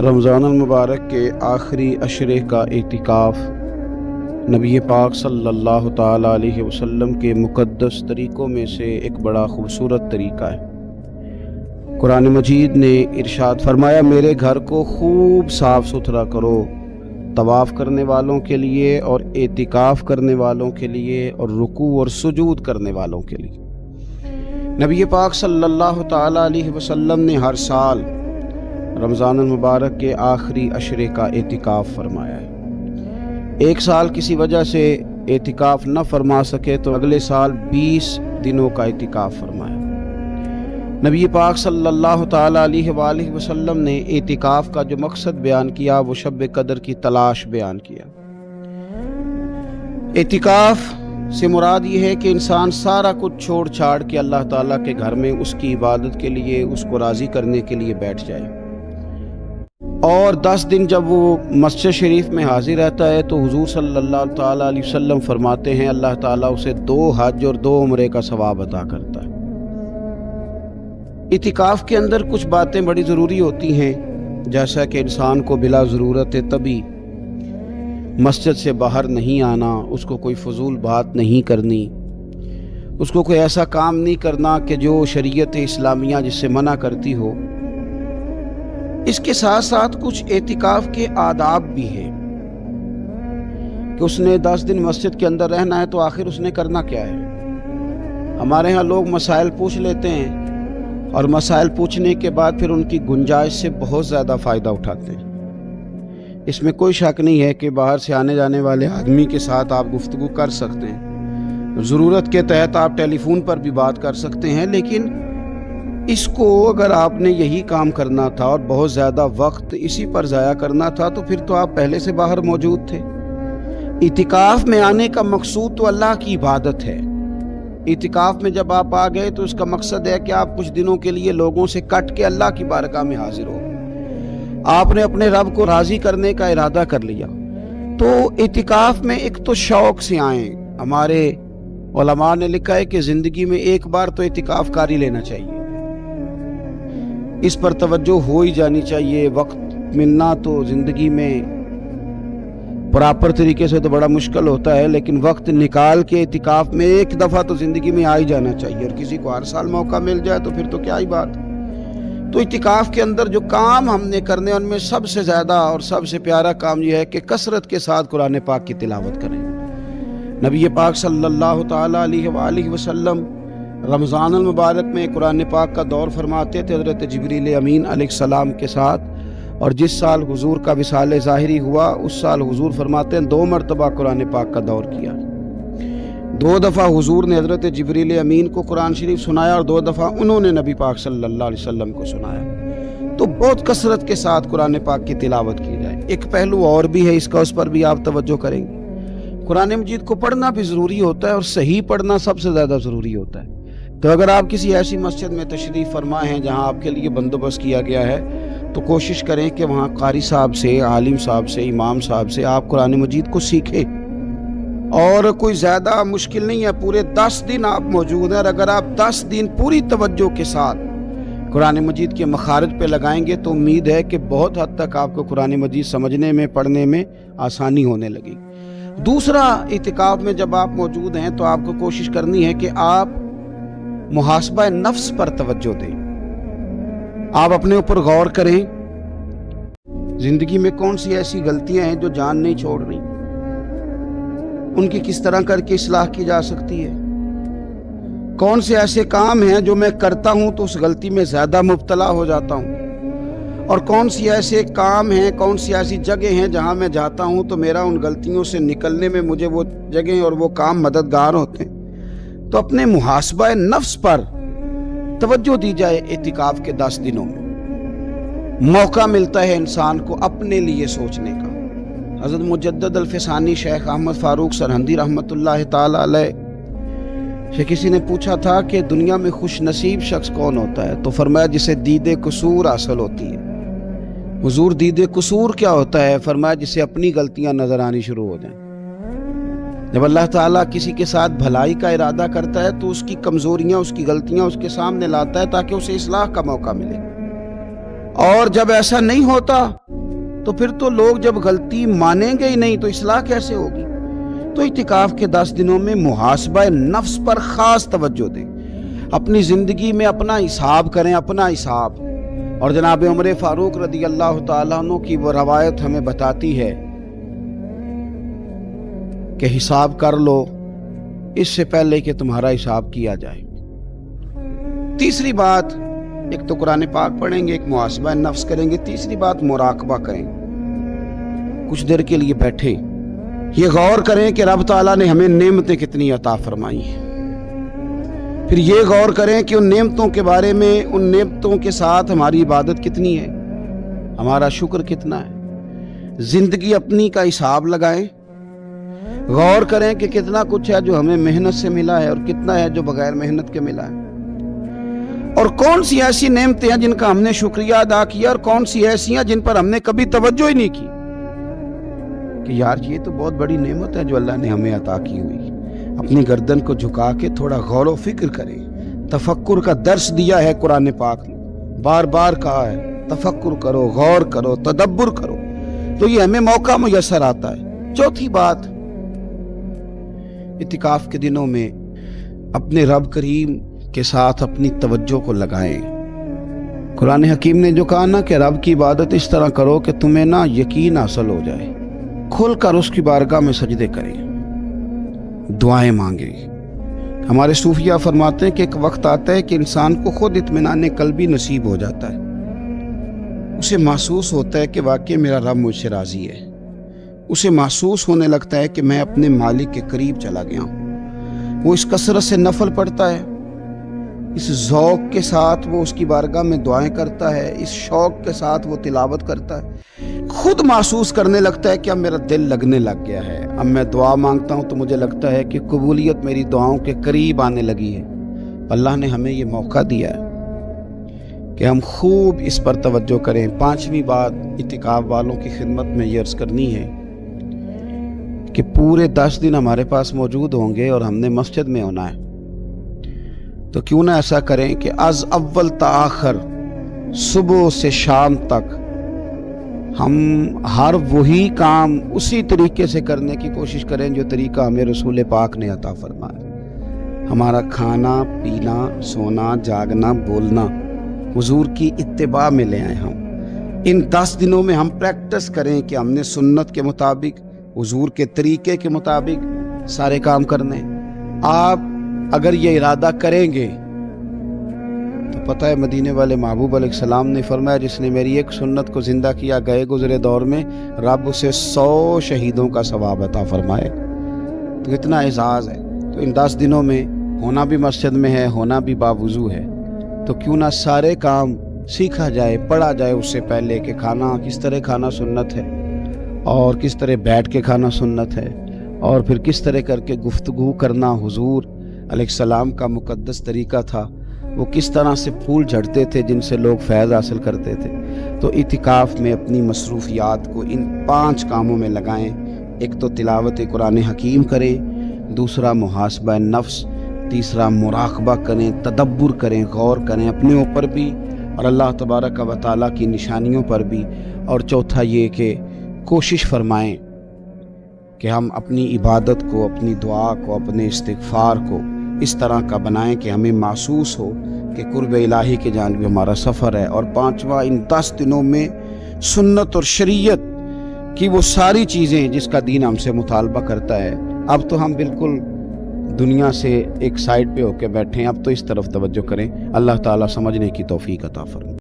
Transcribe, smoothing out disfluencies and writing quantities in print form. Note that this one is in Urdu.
رمضان المبارک کے آخری عشرے کا اعتکاف نبی پاک صلی اللہ تعالیٰ علیہ وسلم کے مقدس طریقوں میں سے ایک بڑا خوبصورت طریقہ ہے۔ قرآن مجید نے ارشاد فرمایا، میرے گھر کو خوب صاف ستھرا کرو، طواف کرنے والوں کے لیے اور اعتکاف کرنے والوں کے لیے اور رکوع اور سجود کرنے والوں کے لیے۔ نبی پاک صلی اللہ تعالیٰ علیہ وسلم نے ہر سال رمضان المبارک کے آخری عشرے کا اعتکاف فرمایا ہے۔ ایک سال کسی وجہ سے اعتکاف نہ فرما سکے تو اگلے سال 20 دنوں کا اعتکاف فرمایا۔ نبی پاک صلی اللہ تعالیٰ علیہ وآلہ وسلم نے اعتکاف کا جو مقصد بیان کیا وہ شب قدر کی تلاش بیان کیا۔ اعتکاف سے مراد یہ ہے کہ انسان سارا کچھ چھوڑ چھاڑ کے اللہ تعالیٰ کے گھر میں اس کی عبادت کے لیے، اس کو راضی کرنے کے لیے بیٹھ جائے، اور 10 دن جب وہ مسجد شریف میں حاضر رہتا ہے تو حضور صلی اللہ تعالیٰ علیہ وسلم فرماتے ہیں اللہ تعالیٰ اسے 2 حج اور 2 عمرے کا ثواب عطا کرتا ہے۔ اعتکاف کے اندر کچھ باتیں بڑی ضروری ہوتی ہیں، جیسا کہ انسان کو بلا ضرورت طبی مسجد سے باہر نہیں آنا، اس کو کوئی فضول بات نہیں کرنی، اس کو کوئی ایسا کام نہیں کرنا کہ جو شریعت اسلامیہ جس سے منع کرتی ہو۔ اس کے ساتھ ساتھ کچھ اعتکاف کے آداب بھی ہیں کہ اس نے 10 دن مسجد کے اندر رہنا ہے تو آخر اس نے کرنا کیا ہے۔ ہمارے ہاں لوگ مسائل پوچھ لیتے ہیں اور مسائل پوچھنے کے بعد پھر ان کی گنجائش سے بہت زیادہ فائدہ اٹھاتے ہیں۔ اس میں کوئی شک نہیں ہے کہ باہر سے آنے جانے والے آدمی کے ساتھ آپ گفتگو کر سکتے ہیں، ضرورت کے تحت آپ ٹیلی فون پر بھی بات کر سکتے ہیں، لیکن اس کو اگر آپ نے یہی کام کرنا تھا اور بہت زیادہ وقت اسی پر ضائع کرنا تھا تو پھر تو آپ پہلے سے باہر موجود تھے۔ اعتکاف میں آنے کا مقصود تو اللہ کی عبادت ہے۔ اعتکاف میں جب آپ آ گئے تو اس کا مقصد ہے کہ آپ کچھ دنوں کے لیے لوگوں سے کٹ کے اللہ کی بارگاہ میں حاضر ہو، آپ نے اپنے رب کو راضی کرنے کا ارادہ کر لیا۔ تو اعتکاف میں ایک تو شوق سے آئیں۔ ہمارے علماء نے لکھا ہے کہ زندگی میں ایک بار تو اعتکاف کاری لینا چاہیے، اس پر توجہ ہو ہی جانی چاہیے۔ وقت ملنا تو زندگی میں پراپر طریقے سے تو بڑا مشکل ہوتا ہے، لیکن وقت نکال کے اعتکاف میں ایک دفعہ تو زندگی میں آ ہی جانا چاہیے، اور کسی کو ہر سال موقع مل جائے تو پھر تو کیا ہی بات۔ تو اعتکاف کے اندر جو کام ہم نے کرنے ان میں سب سے زیادہ اور سب سے پیارا کام یہ ہے کہ کثرت کے ساتھ قرآن پاک کی تلاوت کریں۔ نبی پاک صلی اللہ تعالیٰ علیہ وآلہ وسلم رمضان المبارک میں قرآن پاک کا دور فرماتے تھے حضرت جبریل امین علیہ السلام کے ساتھ، اور جس سال حضور کا وصال ظاہری ہوا اس سال حضور فرماتے ہیں 2 مرتبہ قرآن پاک کا دور کیا۔ 2 دفعہ حضور نے حضرت جبریل امین کو قرآن شریف سنایا اور 2 دفعہ انہوں نے نبی پاک صلی اللہ علیہ وسلم کو سنایا۔ تو بہت کثرت کے ساتھ قرآن پاک کی تلاوت کی جائے۔ ایک پہلو اور بھی ہے اس کا، اس پر بھی آپ توجہ کریں گے۔ قرآن مجید کو پڑھنا بھی ضروری ہوتا ہے اور صحیح پڑھنا سب سے زیادہ ضروری ہوتا ہے۔ تو اگر آپ کسی ایسی مسجد میں تشریف فرما ہیں جہاں آپ کے لیے بندوبست کیا گیا ہے تو کوشش کریں کہ وہاں قاری صاحب سے، عالم صاحب سے، امام صاحب سے آپ قرآن مجید کو سیکھیں، اور کوئی زیادہ مشکل نہیں ہے، پورے 10 دن آپ موجود ہیں، اور اگر آپ 10 دن پوری توجہ کے ساتھ قرآن مجید کے مخارج پہ لگائیں گے تو امید ہے کہ بہت حد تک آپ کو قرآن مجید سمجھنے میں، پڑھنے میں آسانی ہونے لگی۔ دوسرا، اعتکاف میں جب آپ موجود ہیں تو آپ کو کوشش کرنی ہے کہ آپ محاسبہ نفس پر توجہ دیں، آپ اپنے اوپر غور کریں، زندگی میں کون سی ایسی غلطیاں ہیں جو جان نہیں چھوڑ رہی، ان کی کس طرح کر کے اصلاح کی جا سکتی ہے، کون سے ایسے کام ہیں جو میں کرتا ہوں تو اس غلطی میں زیادہ مبتلا ہو جاتا ہوں، اور کون سی ایسے کام ہیں، کون سی ایسی جگہ ہیں جہاں میں جاتا ہوں تو میرا ان غلطیوں سے نکلنے میں مجھے وہ جگہیں اور وہ کام مددگار ہوتے ہیں۔ تو اپنے محاسبہ نفس پر توجہ دی جائے۔ اعتکاف کے 10 دنوں میں موقع ملتا ہے انسان کو اپنے لیے سوچنے کا۔ حضرت مجدد الفسانی شیخ احمد فاروق سرہندی رحمۃ اللہ تعالی علیہ سے کسی نے پوچھا تھا کہ دنیا میں خوش نصیب شخص کون ہوتا ہے، تو فرمایا جسے دید قصور حاصل ہوتی ہے۔ حضور دید قصور کیا ہوتا ہے؟ فرمایا جسے اپنی غلطیاں نظر آنی شروع ہو جائیں۔ جب اللہ تعالیٰ کسی کے ساتھ بھلائی کا ارادہ کرتا ہے تو اس کی کمزوریاں، اس کی غلطیاں اس کے سامنے لاتا ہے تاکہ اسے اصلاح کا موقع ملے۔ اور جب ایسا نہیں ہوتا تو پھر تو لوگ جب غلطی مانیں گے ہی نہیں تو اصلاح کیسے ہوگی؟ تو اعتکاف کے 10 دنوں میں محاسبہ نفس پر خاص توجہ دیں، اپنی زندگی میں اپنا حساب کریں، اپنا حساب۔ اور جناب عمر فاروق رضی اللہ تعالیٰ عنہ کی وہ روایت ہمیں بتاتی ہے کہ حساب کر لو اس سے پہلے کہ تمہارا حساب کیا جائے۔ تیسری بات، ایک تو قرآن پاک پڑھیں گے، ایک محاسبہ نفس کریں گے، تیسری بات مراقبہ کریں۔ کچھ دیر کے لیے بیٹھے یہ غور کریں کہ رب تعالیٰ نے ہمیں نعمتیں کتنی عطا فرمائی ہیں، پھر یہ غور کریں کہ ان نعمتوں کے بارے میں، ان نعمتوں کے ساتھ ہماری عبادت کتنی ہے، ہمارا شکر کتنا ہے۔ زندگی اپنی کا حساب لگائیں، غور کریں کہ کتنا کچھ ہے جو ہمیں محنت سے ملا ہے اور کتنا ہے جو بغیر محنت کے ملا ہے، اور کون سی ایسی نعمتیں ہیں جن کا ہم نے شکریہ ادا کیا اور کون سی ایسی ہیں جن پر ہم نے کبھی توجہ ہی نہیں کی کہ یار یہ تو بہت بڑی نعمت ہے جو اللہ نے ہمیں عطا کی ہوئی۔ اپنی گردن کو جھکا کے تھوڑا غور و فکر کریں۔ تفکر کا درس دیا ہے قرآن پاک نے، بار بار کہا ہے تفکر کرو، غور کرو، تدبر کرو، تو یہ ہمیں موقع میسر آتا ہے۔ چوتھی بات، اعتکاف کے دنوں میں اپنے رب کریم کے ساتھ اپنی توجہ کو لگائیں۔ قرآن حکیم نے جو کہا نا کہ رب کی عبادت اس طرح کرو کہ تمہیں نا یقین حاصل ہو جائے، کھل کر اس کی بارگاہ میں سجدے کریں، دعائیں مانگیں۔ ہمارے صوفیہ فرماتے ہیں کہ ایک وقت آتا ہے کہ انسان کو خود اطمینان قلبی نصیب ہو جاتا ہے، اسے محسوس ہوتا ہے کہ واقعی میرا رب مجھ سے راضی ہے، اسے محسوس ہونے لگتا ہے کہ میں اپنے مالک کے قریب چلا گیا ہوں۔ وہ اس کثرت سے نفل پڑھتا ہے، اس ذوق کے ساتھ وہ اس کی بارگاہ میں دعائیں کرتا ہے، اس شوق کے ساتھ وہ تلاوت کرتا ہے، خود محسوس کرنے لگتا ہے کہ اب میرا دل لگنے لگ گیا ہے، اب میں دعا مانگتا ہوں تو مجھے لگتا ہے کہ قبولیت میری دعاؤں کے قریب آنے لگی ہے۔ اللہ نے ہمیں یہ موقع دیا ہے کہ ہم خوب اس پر توجہ کریں۔ پانچویں بات اعتکاف والوں کی خدمت میں یہ عرض کرنی ہے کہ پورے 10 دن ہمارے پاس موجود ہوں گے اور ہم نے مسجد میں ہونا ہے، تو کیوں نہ ایسا کریں کہ از اول تا آخر، صبح سے شام تک ہم ہر وہی کام اسی طریقے سے کرنے کی کوشش کریں جو طریقہ ہمیں رسول پاک نے عطا فرمایا۔ ہمارا کھانا پینا، سونا جاگنا، بولنا حضور کی اتباع میں لے آئے۔ ہم ان 10 دنوں میں ہم پریکٹس کریں کہ ہم نے سنت کے مطابق، حضور کے طریقے کے مطابق سارے کام کرنے۔ آپ اگر یہ ارادہ کریں گے تو پتہ ہے مدینے والے محبوب علیہ السلام نے فرمایا جس نے میری ایک سنت کو زندہ کیا گئے گزرے دور میں رب اسے 100 شہیدوں کا ثواب عطا فرمائے۔ تو اتنا اعزاز ہے۔ تو ان 10 دنوں میں ہونا بھی مسجد میں ہے، ہونا بھی باوضو ہے، تو کیوں نہ سارے کام سیکھا جائے، پڑھا جائے اس سے پہلے کہ کھانا کس طرح کھانا سنت ہے، اور کس طرح بیٹھ کے کھانا سنت ہے، اور پھر کس طرح کر کے گفتگو کرنا حضور علیہ السلام کا مقدس طریقہ تھا، وہ کس طرح سے پھول جھڑتے تھے جن سے لوگ فیض حاصل کرتے تھے۔ تو اعتکاف میں اپنی مصروفیات کو ان 5 کاموں میں لگائیں۔ ایک تو تلاوت قرآن حکیم کریں، دوسرا محاسبہ نفس، تیسرا مراقبہ کریں، تدبر کریں، غور کریں اپنے اوپر بھی اور اللہ تبارک و تعالیٰ کی نشانیوں پر بھی، اور چوتھا یہ کہ کوشش فرمائیں کہ ہم اپنی عبادت کو، اپنی دعا کو، اپنے استغفار کو اس طرح کا بنائیں کہ ہمیں محسوس ہو کہ قرب الہی کے جانب ہمارا سفر ہے۔ اور 5واں، ان 10 دنوں میں سنت اور شریعت کی وہ ساری چیزیں جس کا دین ہم سے مطالبہ کرتا ہے، اب تو ہم بالکل دنیا سے ایک سائیڈ پہ ہو کے بیٹھے ہیں، اب تو اس طرف توجہ کریں۔ اللہ تعالیٰ سمجھنے کی توفیق عطا فرمائے۔